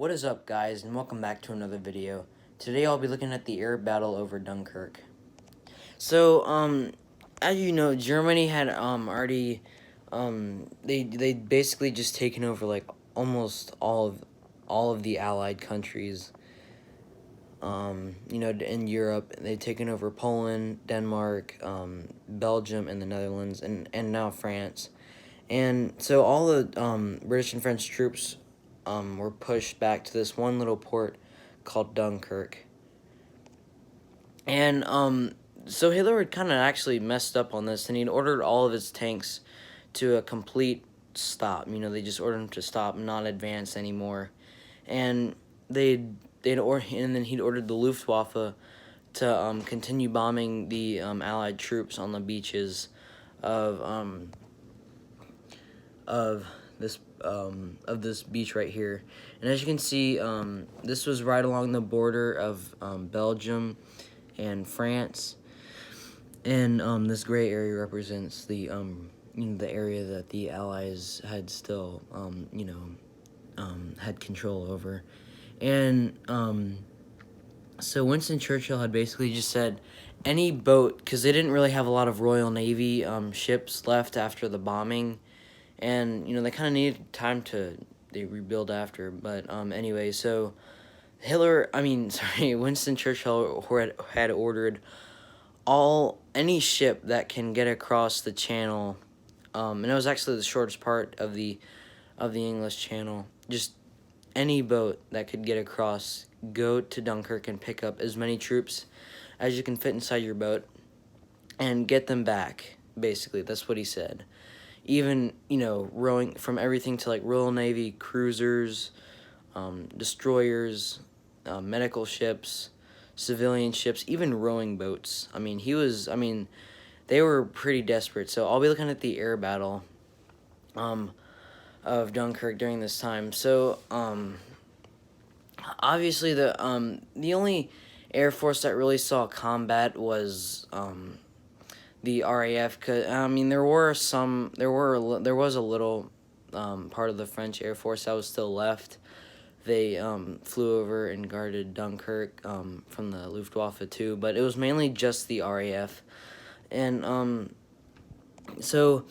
What is up, guys, and welcome back to another video. Today I'll be looking at the air battle over Dunkirk. So, as you know, Germany had already they basically just taken over like almost all of the Allied countries. In Europe, they've taken over Poland, Denmark, Belgium, and the Netherlands, and now France. And so all the British and French troops were pushed back to this one little port called Dunkirk. And so Hitler had kind of actually messed up on this, and he'd ordered all of his tanks to a complete stop. They just ordered them to stop, not advance anymore. And and then he'd ordered the Luftwaffe to continue bombing the Allied troops on the beaches of this beach right here. And as you can see, this was right along the border of Belgium and France, and this gray area represents the the area that the Allies had still had control over. And so Winston Churchill had basically just said any boat, because they didn't really have a lot of Royal Navy ships left after the bombing, and they kind of needed time to rebuild after. But anyway, so Winston Churchill had ordered any ship that can get across the channel, and it was actually the shortest part of the English Channel. Just any boat that could get across, go to Dunkirk and pick up as many troops as you can fit inside your boat and get them back. Basically, that's what he said. Even, rowing from everything to like Royal Navy cruisers, destroyers, medical ships, civilian ships, even rowing boats. They were pretty desperate. So I'll be looking at the air battle of Dunkirk during this time. So obviously the only air force that really saw combat was the RAF. Cause there was a little part of the French Air Force that was still left. They flew over and guarded Dunkirk from the Luftwaffe too, but it was mainly just the RAF. And so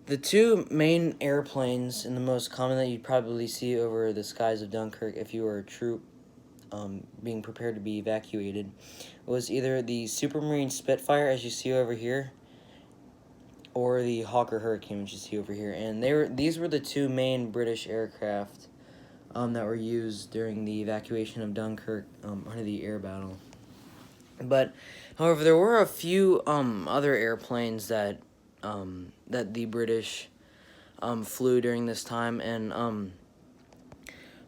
the two main airplanes, and the most common that you'd probably see over the skies of Dunkirk if you were a troop being prepared to be evacuated, was either the Supermarine Spitfire, as you see over here, or the Hawker Hurricane, which you see over here. And these were the two main British aircraft that were used during the evacuation of Dunkirk under the air battle. But, however, there were a few other airplanes that the British flew during this time, and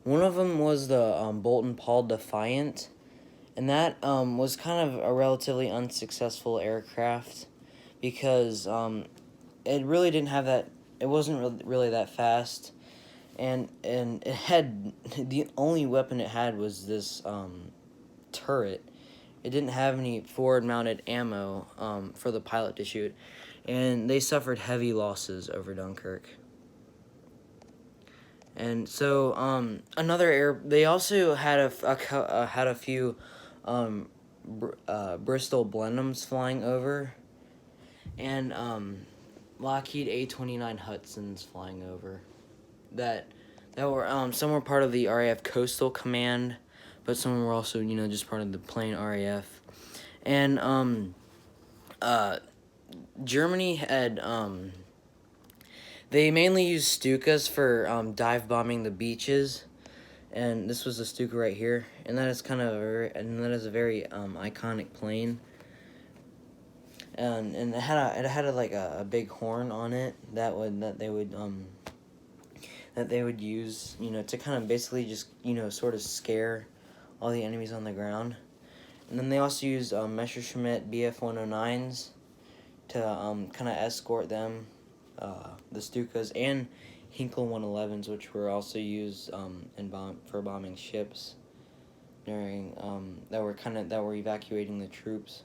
one of them was the Bolton Paul Defiant, and that was kind of a relatively unsuccessful aircraft because it really didn't have that. It wasn't really that fast. And it had, the only weapon it had was this turret. It didn't have any forward-mounted ammo for the pilot to shoot, and they suffered heavy losses over Dunkirk. And so they also had a few Bristol Blenheims flying over, and Lockheed A-29 Hudsons flying over. That were some were part of the RAF Coastal Command, but some were also just part of the plain RAF. And Germany had they mainly used Stukas for dive bombing the beaches, and this was a Stuka right here, and that is a very iconic plane. And it had a big horn on it that they would use, to kind of basically just, sort of scare all the enemies on the ground. And then they also used Messerschmitt Bf-109s to kind of escort them, the Stukas, and Hinkel 111s, which were also used for bombing ships during that were evacuating the troops.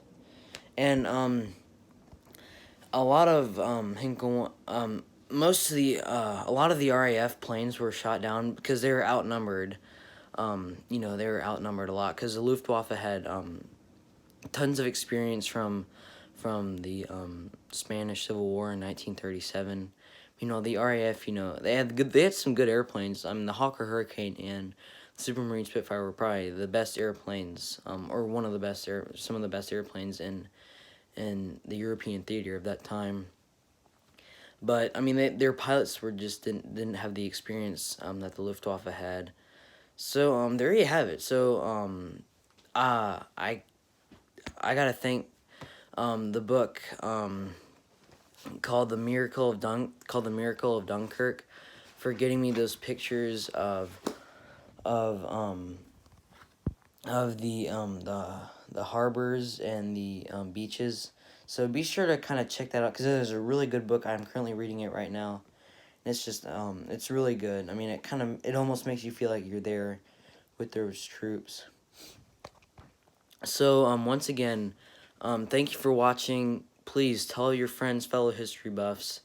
And a lot of Hinkel a lot of the RAF planes were shot down because they were outnumbered. you know, they were outnumbered a lot because the Luftwaffe had tons of experience from the Spanish Civil War in 1937. You know, the RAF, you know, they had some good airplanes. I mean, the Hawker Hurricane and the Supermarine Spitfire were probably the best airplanes, or one of the best some of the best airplanes in the European theater of that time. But I mean, their pilots were just didn't have the experience that the Luftwaffe had. So there you have it. So I gotta thank the book called the Miracle of Dunkirk for getting me those pictures of um of the harbors and the beaches. So be sure to kind of check that out because it is a really good book. I'm currently reading it right now. And it's just it's really good. I mean, it almost makes you feel like you're there with those troops. So once again, thank you for watching. Please tell your friends, fellow history buffs,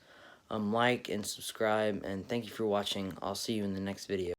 like and subscribe, and thank you for watching. I'll see you in the next video.